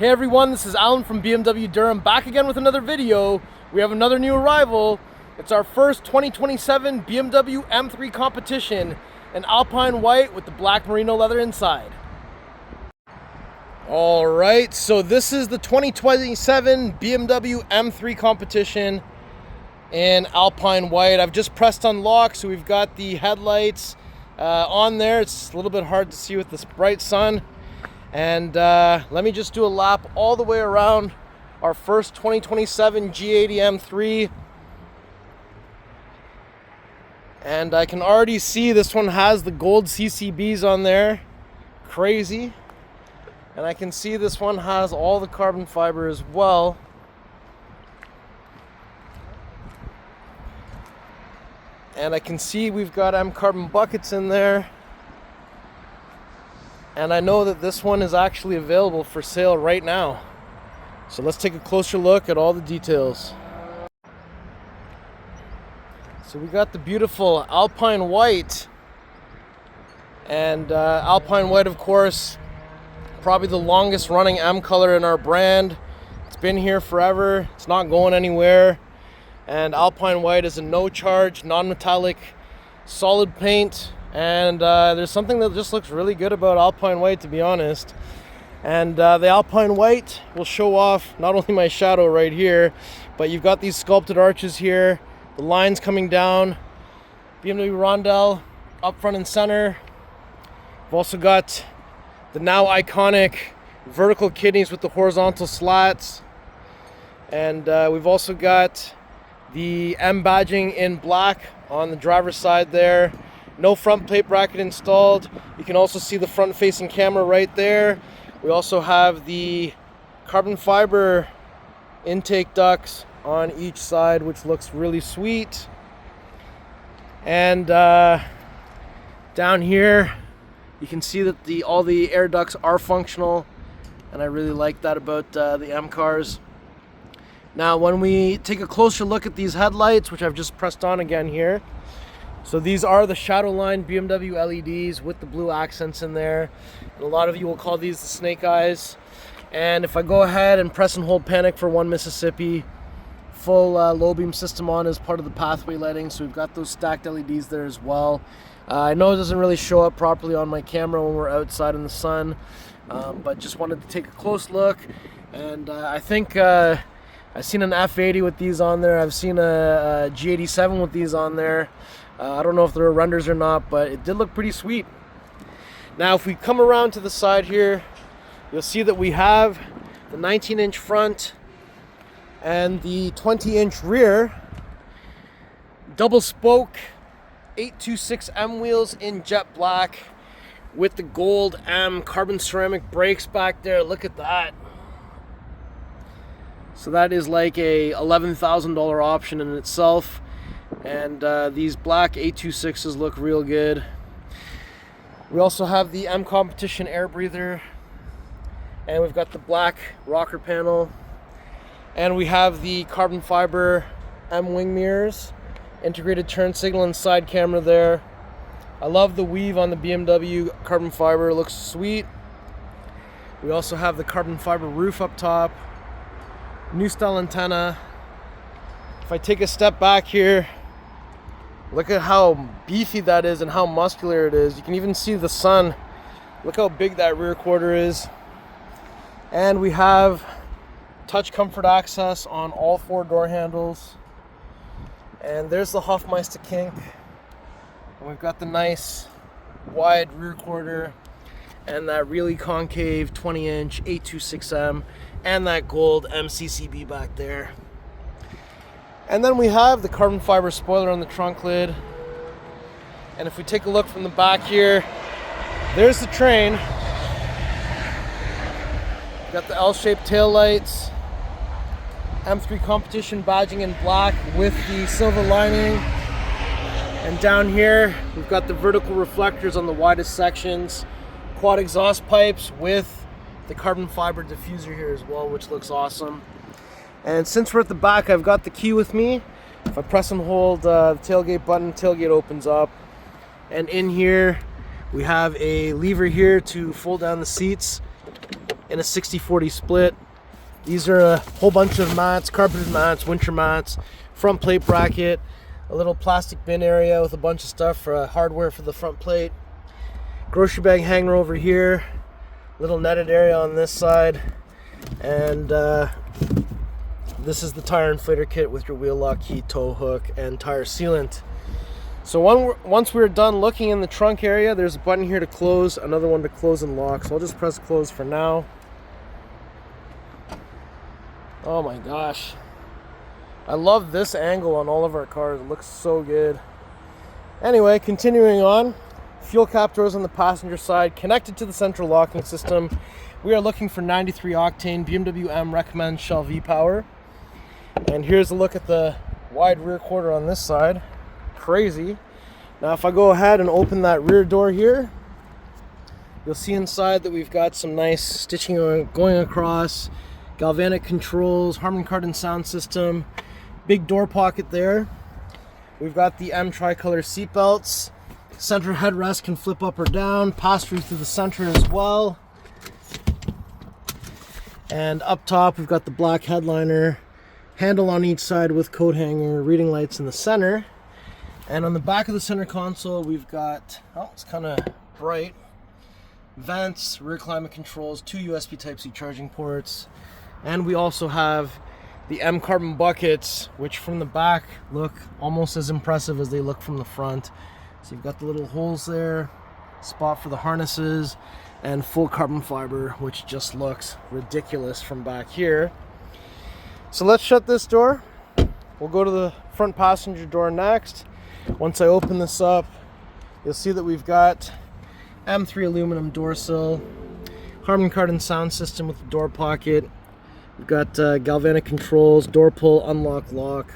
Hey everyone, this is Alan from BMW Durham, back again with another video. We have another new arrival. It's our first 2027 BMW M3 Competition, an Alpine White with the black merino leather inside. Alright, so this is the 2027 BMW M3 Competition in Alpine White. I've just pressed unlock, so we've got the headlights on there. It's a little bit hard to see with this bright sun. And let me just do a lap all the way around our first 2027 G80 M3. And I can already see this one has the gold CCBs on there. Crazy. And I can see this one has all the carbon fiber as well. And I can see we've got M carbon buckets in there. And I know that this one is actually available for sale right now. So let's take a closer look at all the details. So we got the beautiful Alpine White. And Alpine White, of course, probably the longest running M color in our brand. It's been here forever. It's not going anywhere. And Alpine White is a no-charge, non-metallic, solid paint. And there's something that just looks really good about Alpine White, to be honest. And the Alpine White will show off not only my shadow right here, but you've got these sculpted arches here, the lines coming down, BMW rondelle up front and center. We've also got the now iconic vertical kidneys with the horizontal slats. And we've also got the M badging in black on the driver's side there. No front plate bracket installed. You can also see the front facing camera right there. We also have the carbon fiber intake ducts on each side, which looks really sweet. And down here you can see that all the air ducts are functional, and I really like that about the M cars. Now when we take a closer look at these headlights, which I've just pressed on again here, so these are the Shadowline BMW LEDs with the blue accents in there. And a lot of you will call these the snake eyes. And if I go ahead and press and hold panic for 1 Mississippi, full low beam system on as part of the pathway lighting. So we've got those stacked LEDs there as well. I know it doesn't really show up properly on my camera when we're outside in the sun, but just wanted to take a close look. And I think I've seen an F80 with these on there. I've seen a G87 with these on there. I don't know if they're renders or not, but it did look pretty sweet. Now if we come around to the side here, you'll see that we have the 19-inch front and the 20-inch rear. Double spoke 826M wheels in jet black with the gold M carbon ceramic brakes back there. Look at that. So that is like a $11,000 option in itself. And these black 826s look real good. We also have the M Competition air breather, and we've got the black rocker panel, and we have the carbon fiber M wing mirrors, integrated turn signal and side camera there. I love the weave on the BMW carbon fiber, it looks sweet. We also have the carbon fiber roof up top, new style antenna. If I take a step back here, look at how beefy that is and how muscular it is. You can even see the sun. Look how big that rear quarter is. And we have touch comfort access on all 4 door handles. And there's the Hofmeister kink. And we've got the nice wide rear quarter and that really concave 20-inch 826M and that gold MCCB back there. And then we have the carbon fiber spoiler on the trunk lid. And if we take a look from the back here, there's the train. We've got the L-shaped tail lights, M3 Competition badging in black with the silver lining. And down here, we've got the vertical reflectors on the widest sections, quad exhaust pipes with the carbon fiber diffuser here as well, which looks awesome. And since we're at the back, I've got the key with me. If I press and hold the tailgate button, tailgate opens up. And in here, we have a lever here to fold down the seats. in a 60-40 split. These are a whole bunch of mats, carpeted mats, winter mats, front plate bracket, a little plastic bin area with a bunch of stuff for hardware for the front plate, grocery bag hanger over here, little netted area on this side, and this is the tire inflator kit with your wheel lock key, tow hook, and tire sealant. So once we're done looking in the trunk area, there's a button here to close, another one to close and lock. So I'll just press close for now. Oh my gosh. I love this angle on all of our cars. It looks so good. Anyway, continuing on. Fuel cap doors on the passenger side, connected to the central locking system. We are looking for 93 octane BMW M recommends Shell V-Power. And here's a look at the wide rear quarter on this side. Crazy. Now if I go ahead and open that rear door here, you'll see inside that we've got some nice stitching going across, galvanic controls, Harman Kardon sound system, big door pocket there. We've got the M tricolor seat belts. Center headrest can flip up or down, pass through the center as well. And up top we've got the black headliner, handle on each side with coat hanger, reading lights in the center. And on the back of the center console we've got, oh, it's kind of bright, vents, rear climate controls, 2 USB Type-C charging ports, and we also have the M carbon buckets, which from the back look almost as impressive as they look from the front. So you've got the little holes there, spot for the harnesses, and full carbon fiber, which just looks ridiculous from back here. So let's shut this door. We'll go to the front passenger door next. Once I open this up, you'll see that we've got M3 aluminum door sill, Harman Kardon sound system with the door pocket. We've got galvanic controls, door pull, unlock, lock.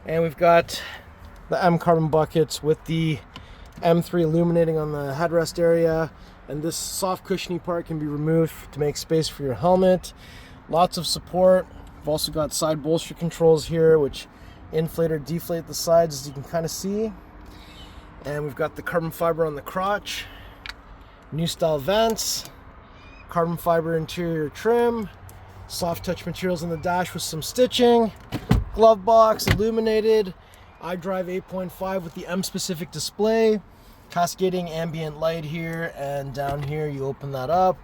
And we've got the M carbon buckets with the M3 illuminating on the headrest area. And this soft cushiony part can be removed to make space for your helmet. Lots of support. We've also got side bolster controls here, which inflate or deflate the sides, as you can kind of see. And we've got the carbon fiber on the crotch, new style vents, carbon fiber interior trim, soft touch materials on the dash with some stitching, glove box, illuminated, iDrive 8.5 with the M specific display, cascading ambient light here, and down here you open that up.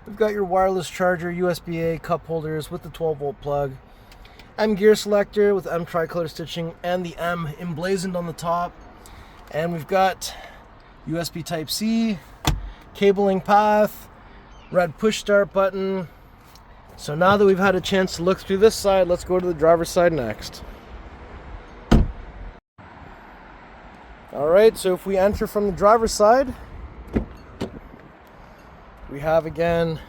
We've got your wireless charger, USB-A cup holders with the 12-volt plug, M gear selector with M tricolor stitching and the M emblazoned on the top, and we've got USB Type-C, cabling path, red push start button. So now that we've had a chance to look through this side, let's go to the driver's side next. Alright, so if we enter from the driver's side, we have again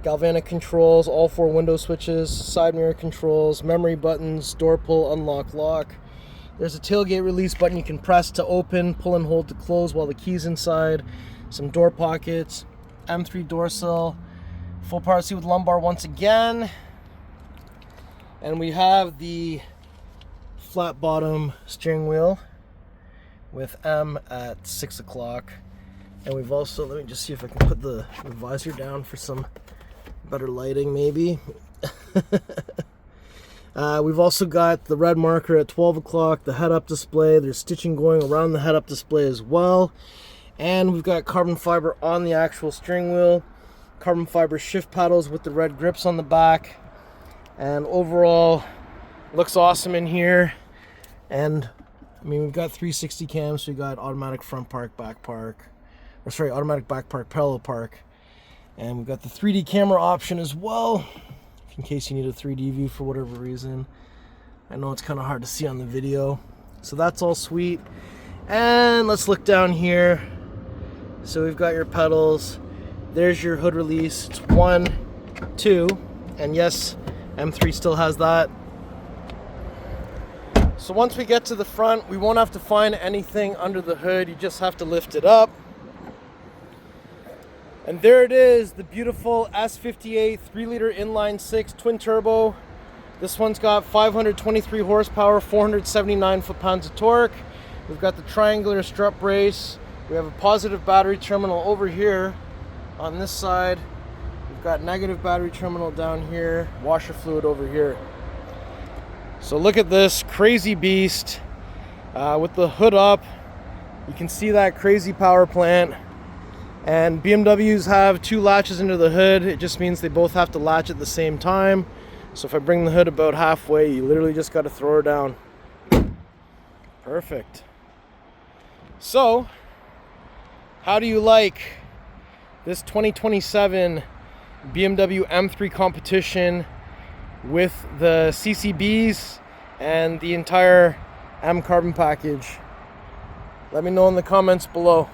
galvanic controls, all 4 window switches, side mirror controls, memory buttons, door pull, unlock, lock. There's a tailgate release button you can press to open, pull and hold to close while the key's inside, some door pockets, M3 door sill, full power seat with lumbar once again, and we have the flat bottom steering wheel with M at 6 o'clock. And we've also, let me just see if I can put the visor down for some better lighting maybe. We've also got the red marker at 12 o'clock, the head-up display. There's stitching going around the head-up display as well. And we've got carbon fiber on the actual steering wheel, carbon fiber shift paddles with the red grips on the back. And overall, looks awesome in here. And I mean, we've got 360 cams, so we got automatic front park, back park, or sorry, automatic back park, parallel park. And we've got the 3D camera option as well, in case you need a 3D view for whatever reason. I know it's kind of hard to see on the video. So that's all sweet. And let's look down here. So we've got your pedals. There's your hood release. It's 1, 2, and yes, M3 still has that. So once we get to the front, we won't have to find anything under the hood. You just have to lift it up. And there it is, the beautiful S58 3-liter inline-6 twin turbo. This one's got 523 horsepower, 479 foot-pounds of torque. We've got the triangular strut brace. We have a positive battery terminal over here on this side. We've got negative battery terminal down here, washer fluid over here. So look at this crazy beast with the hood up. You can see that crazy power plant. And BMWs have 2 latches into the hood. It just means they both have to latch at the same time. So if I bring the hood about halfway, you literally just got to throw her down. Perfect. So, how do you like this 2027 BMW M3 Competition with the CCBs and the entire M carbon package? Let me know in the comments below.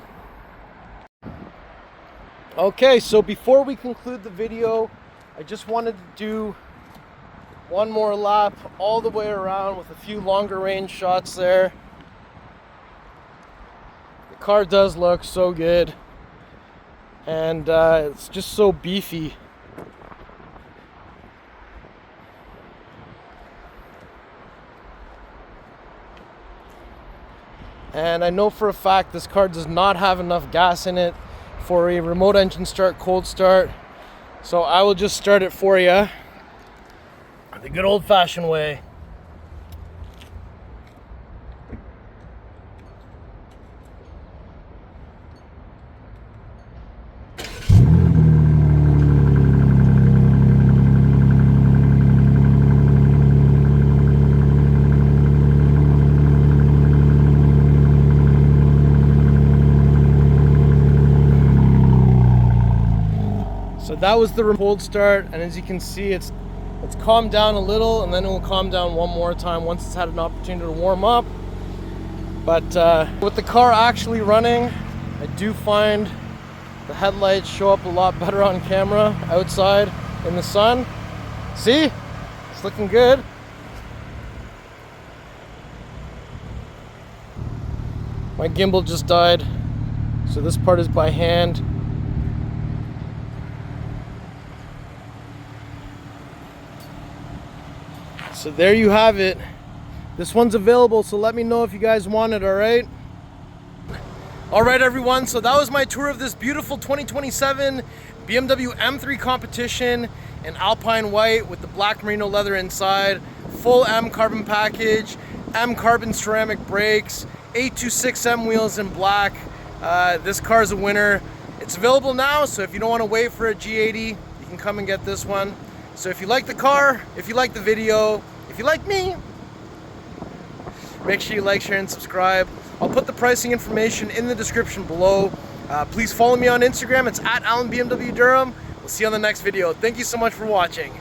Okay, so before we conclude the video, I just wanted to do one more lap all the way around with a few longer range shots there. The car does look so good, and it's just so beefy. And I know for a fact this car does not have enough gas in it for a remote engine start, cold start. So I will just start it for you the good old-fashioned way. So that was the cold start, and as you can see, it's calmed down a little, and then it will calm down one more time once it's had an opportunity to warm up. But with the car actually running, I do find the headlights show up a lot better on camera outside in the sun. See? It's looking good. My gimbal just died, so this part is by hand. So there you have it. This one's available, so let me know if you guys want it, all right? All right, everyone, so that was my tour of this beautiful 2027 BMW M3 Competition in Alpine White with the black merino leather inside, full M carbon package, M carbon ceramic brakes, 826M wheels in black. This car is a winner. It's available now, so if you don't want to wait for a G80, you can come and get this one. So if you like the car, if you like the video, if you like me, make sure you like, share, and subscribe. I'll put the pricing information in the description below. Please follow me on Instagram. It's @AlanBMWDurham. We'll see you on the next video. Thank you so much for watching.